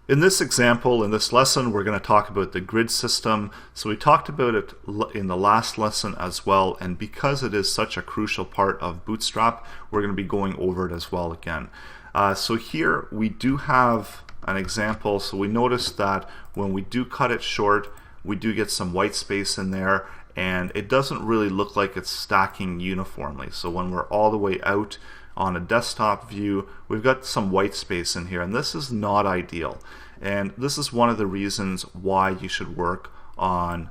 In this example, in this lesson, we're going to talk about the grid system. So we talked about it in the last lesson as well, and because it is such a crucial part of Bootstrap, we're going to be going over it as well again. So here we do have an example. So we notice that when we do cut it short, we do get some white space in there, and it doesn't really look like it's stacking uniformly. So when we're all the way out on a desktop view, we've got some white space in here, and this is not ideal. And this is one of the reasons why you should work on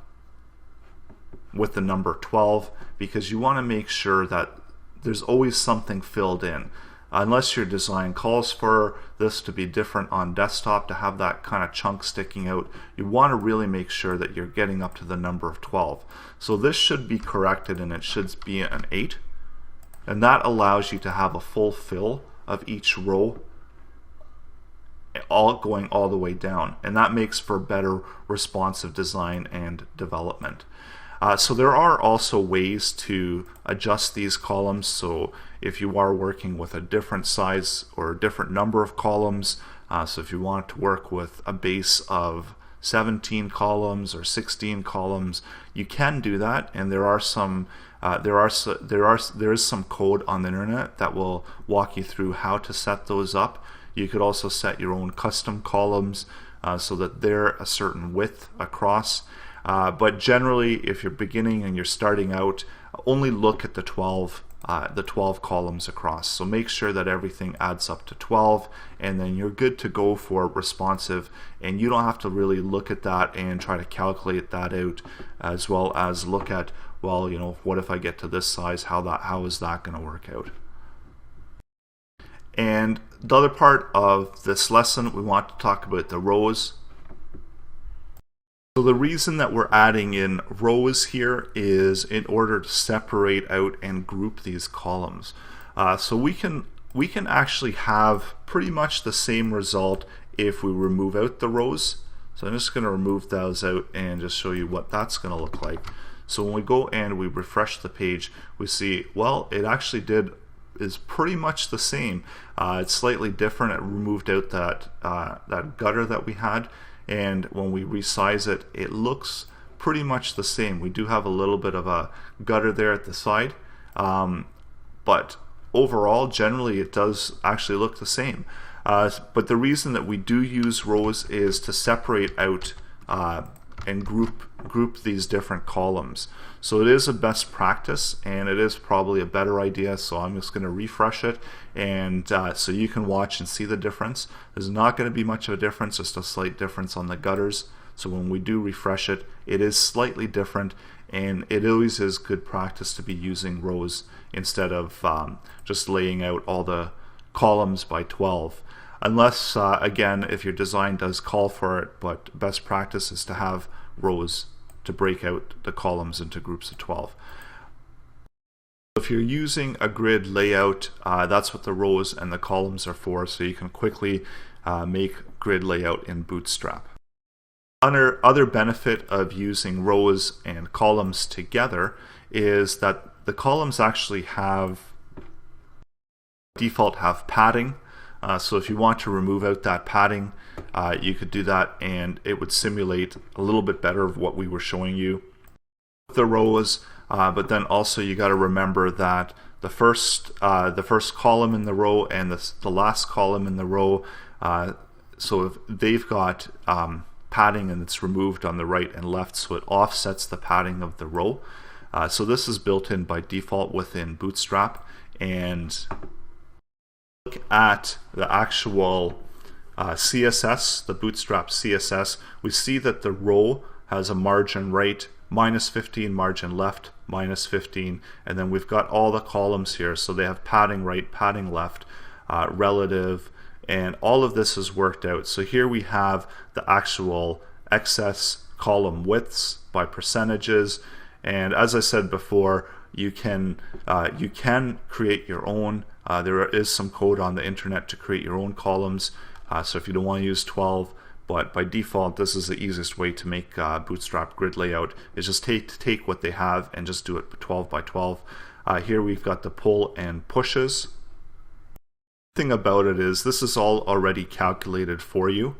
with the number 12, because you want to make sure that there's always something filled in. Unless your design calls for this to be different on desktop, to have that kind of chunk sticking out, you want to really make sure that you're getting up to the number of 12. So this should be corrected, and it should be an 8. And that allows you to have a full fill of each row, all going all the way down. And that makes for better responsive design and development. So there are also ways to adjust these columns. So if you are working with a different size or a different number of columns, so if you want to work with a base of 17 columns or 16 columns, you can do that, and there is some code on the internet that will walk you through how to set those up. You could also set your own custom columns so that they're a certain width across. But generally, if you're beginning and you're starting out, only look at the 12 columns across. So make sure that everything adds up to 12, and then you're good to go for responsive, and you don't have to really look at that and try to calculate that out, as well as look at, well, you know, what if I get to this size, how is that going to work out? And the other part of this lesson, we want to talk about the rows. So the reason that we're adding in rows here is in order to separate out and group these columns. So we can actually have pretty much the same result if we remove out the rows. So I'm just going to remove those out and just show you what that's going to look like. So when we go and we refresh the page, we see, well, it actually is pretty much the same. It's slightly different. It removed out that gutter that we had. And when we resize it, it looks pretty much the same. We do have a little bit of a gutter there at the side, but overall, generally, it does actually look the same. But the reason that we do use rows is to separate out and group these different columns. So it is a best practice, and it is probably a better idea. So I'm just going to refresh it, and so you can watch and see the difference. There's not going to be much of a difference, just a slight difference on the gutters. So when we do refresh it, it is slightly different, and it always is good practice to be using rows instead of just laying out all the columns by 12. Unless, again, if your design does call for it, but best practice is to have rows to break out the columns into groups of 12. If you're using a grid layout, that's what the rows and the columns are for, so you can quickly make grid layout in Bootstrap. Other benefit of using rows and columns together is that the columns actually default have padding. So if you want to remove out that padding, you could do that, and it would simulate a little bit better of what we were showing you. The rows, but then also you got to remember that the first column in the row and the last column in the row, so if they've got padding and it's removed on the right and left, so it offsets the padding of the row. So this is built in by default within Bootstrap, and look at the actual CSS, the Bootstrap CSS, we see that the row has a margin right, -15, margin left, -15, and then we've got all the columns here, so they have padding right, padding left, relative, and all of this is worked out. So here we have the actual excess column widths by percentages, and as I said before, you can create your own. There is some code on the internet to create your own columns, so if you don't want to use 12, but by default this is the easiest way to make Bootstrap grid layout, is just take what they have and just do it 12 by 12. Here we've got the pull and pushes. The thing about it is this is all already calculated for you.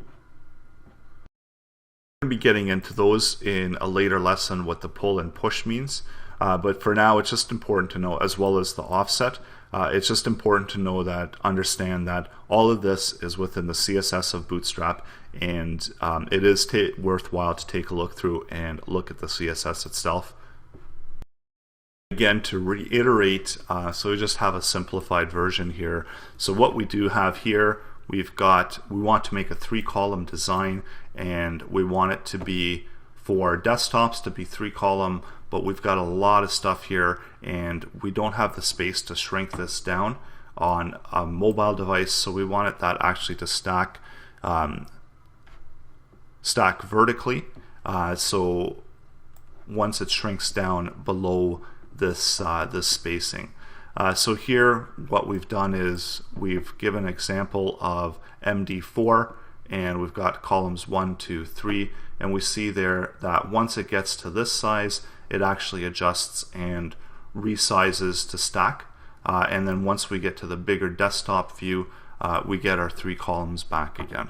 We're going to be getting into those in a later lesson, what the pull and push means. But for now, it's just important to know, as well as the offset. It's just important to know that, understand that all of this is within the CSS of Bootstrap, and it is worthwhile to take a look through and look at the CSS itself. Again, to reiterate, so we just have a simplified version here. So what we do have here, we want to make a 3-column design, and we want it to be for desktops to be 3-column, but we've got a lot of stuff here and we don't have the space to shrink this down on a mobile device, so we want that actually to stack vertically, so once it shrinks down below this this spacing. So here what we've done is we've given an example of MD4, and we've got columns 1, 2, 3, and we see there that once it gets to this size, it actually adjusts and resizes to stack, and then once we get to the bigger desktop view, we get our 3 columns back again.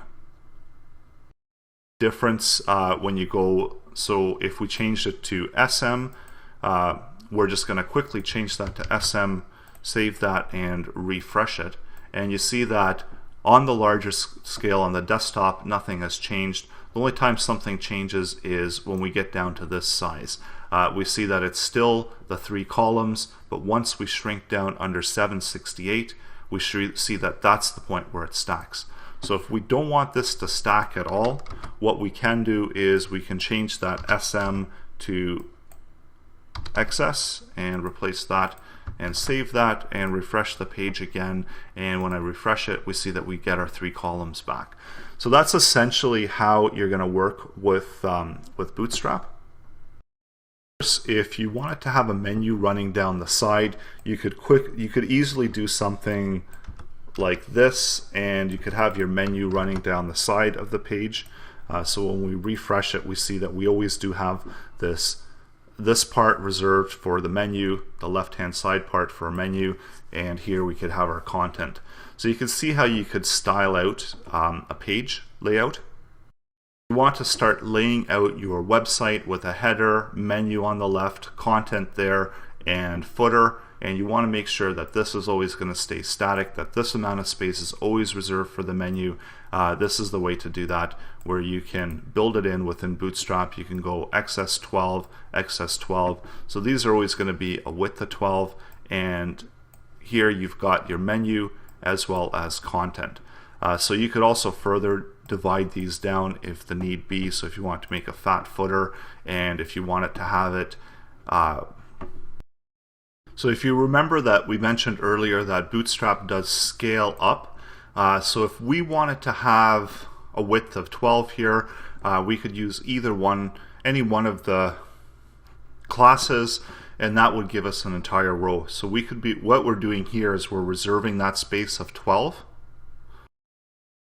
Difference when you go, so if we changed it to SM, we're just going to quickly change that to SM, save that and refresh it, and you see that on the larger scale on the desktop nothing has changed. The only time something changes is when we get down to this size. We see that it's still the 3 columns, but once we shrink down under 768, we see that that's the point where it stacks. So if we don't want this to stack at all, what we can do is we can change that SM to XS and replace that and save that and refresh the page again, and when I refresh it we see that we get our 3 columns back. So that's essentially how you're going to work with Bootstrap. If you wanted to have a menu running down the side, you could easily do something like this, and you could have your menu running down the side of the page. So when we refresh it, we see that we always do have this part reserved for the menu, the left-hand side part for a menu, and here we could have our content. So you can see how you could style out a page layout. You want to start laying out your website with a header, menu on the left, content there, and footer, and you want to make sure that this is always going to stay static, that this amount of space is always reserved for the menu. This is the way to do that, where you can build it in within Bootstrap. You can go XS12, XS12. So these are always going to be a width of 12, and here you've got your menu as well as content. So you could also further divide these down if the need be. So if you want to make a fat footer, and if you want it to have it so if you remember that we mentioned earlier that Bootstrap does scale up. So if we wanted to have a width of 12 here, we could use any one of the classes, and that would give us an entire row. So we could be, what we're doing here is we're reserving that space of 12.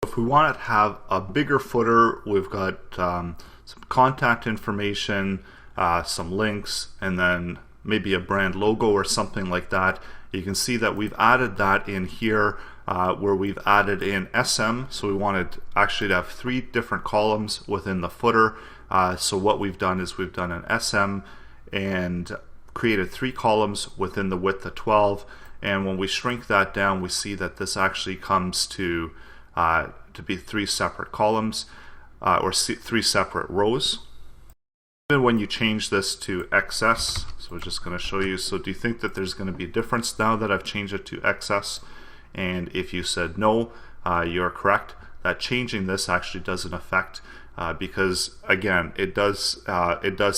If we want to have a bigger footer, we've got some contact information, some links, and then maybe a brand logo or something like that. You can see that we've added that in here, where we've added in SM. So we wanted actually to have 3 different columns within the footer. So what we've done is we've done an SM and created 3 columns within the width of 12. And when we shrink that down, we see that this actually comes to be 3 separate columns, or 3 separate rows. Even when you change this to XS, so we're just going to show you. So do you think that there's going to be a difference now that I've changed it to XS? And if you said no, you're correct. That changing this actually doesn't affect, because again, it does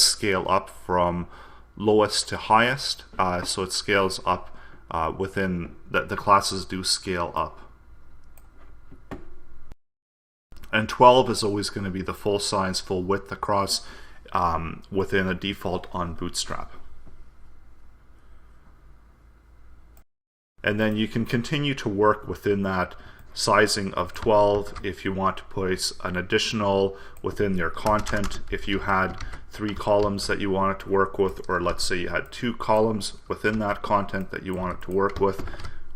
scale up from lowest to highest. So it scales up within the classes do scale up. And 12 is always going to be the full size, full width across within a default on Bootstrap. And then you can continue to work within that sizing of 12 if you want to place an additional within your content. If you had 3 columns that you wanted to work with, or let's say you had 2 columns within that content that you wanted to work with,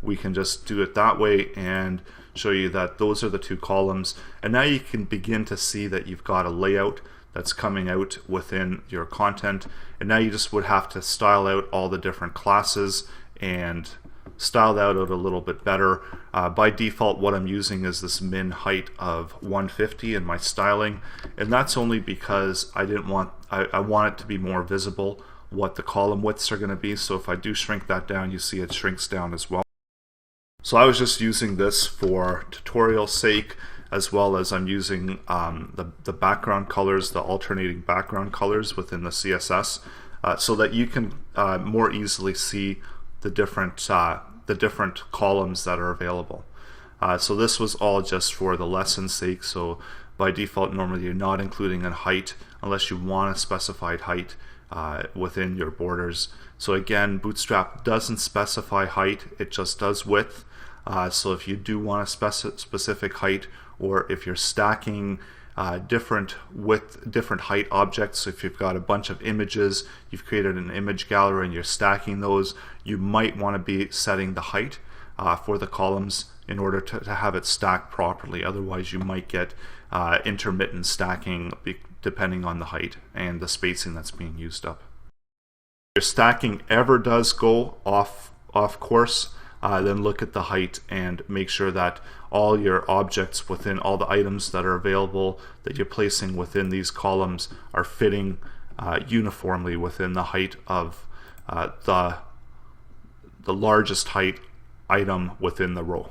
we can just do it that way and show you that those are the 2 columns. And now you can begin to see that you've got a layout. that's coming out within your content. And now you just would have to style out all the different classes and style that out a little bit better. By default, what I'm using is this min height of 150 in my styling, and that's only because I want it to be more visible what the column widths are going to be. So if I do shrink that down, you see it shrinks down as well. So I was just using this for tutorial sake, as well as I'm using the background colors, the alternating background colors within the CSS, so that you can more easily see the different columns that are available. So this was all just for the lesson's sake. So by default, normally you're not including a height unless you want a specified height within your borders. So again, Bootstrap doesn't specify height, it just does width. So if you do want a specific height, or if you're stacking different height objects, so if you've got a bunch of images, you've created an image gallery and you're stacking those, you might want to be setting the height for the columns in order to have it stacked properly. Otherwise you might get intermittent stacking depending on the height and the spacing that's being used up. If your stacking ever does go off course, then look at the height and make sure that all your objects within all the items that are available that you're placing within these columns are fitting uniformly within the height of the largest height item within the row.